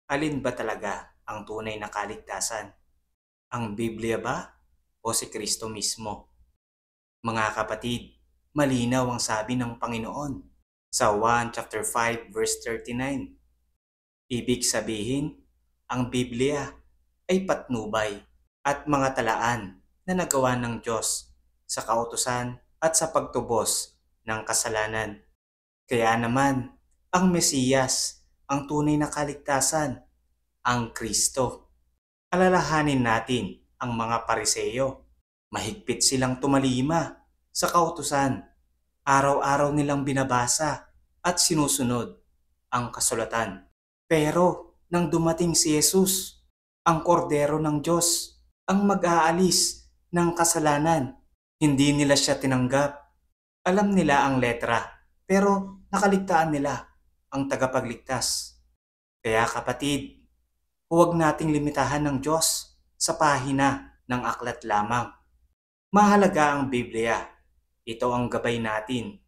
Alin ba talaga ang tunay na kaligtasan? Ang Biblia ba o si Kristo mismo? Mga kapatid, malinaw ang sabi ng Panginoon sa 1 chapter 5 verse 39. Ibig sabihin, ang Biblia ay patnubay at mga talaan na nagawa ng Diyos sa kautusan at sa pagtubos ng kasalanan. Kaya naman, ang Mesiyas, ang tunay na kaligtasan, ang Kristo. Alalahanin natin ang mga Pariseyo. Mahigpit silang tumalima sa kautusan. Araw-araw nilang binabasa at sinusunod ang kasulatan. Pero nang dumating si Jesus, ang kordero ng Diyos, ang mag-aalis ng kasalanan, hindi nila siya tinanggap. Alam nila ang letra, pero nakaligtaan nila ang tagapagligtas. Kaya kapatid, huwag nating limitahan ng Diyos sa pahina ng aklat lamang. Mahalaga ang Biblia. Ito ang gabay natin.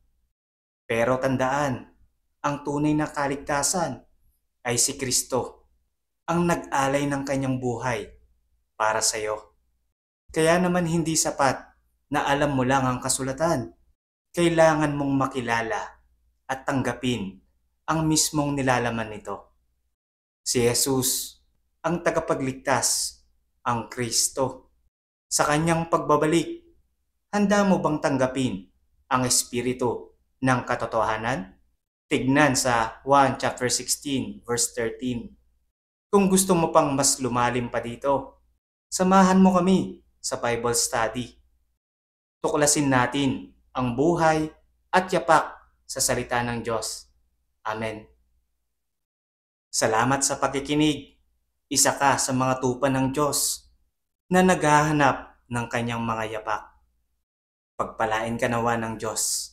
Pero tandaan, ang tunay na kaligtasan ay si Kristo, ang nag-alay ng kanyang buhay para sa iyo. Kaya naman hindi sapat na alam mo lang ang kasulatan. Kailangan mong makilala at tanggapin ang mismong nilalaman nito. Si Jesus, ang tagapagligtas, ang Kristo. Sa kanyang pagbabalik, handa mo bang tanggapin ang espiritu ng katotohanan? Tignan sa 1 chapter 16 verse 13. Kung gusto mo pang mas lumalim pa dito, samahan mo kami sa Bible study. Tuklasin natin ang buhay at yapak sa salita ng Diyos. Amen. Salamat sa pakikinig. Isa ka sa mga tupa ng Diyos na naghahanap ng kanyang mga yapak. Pagpalain ka nawa ng Diyos.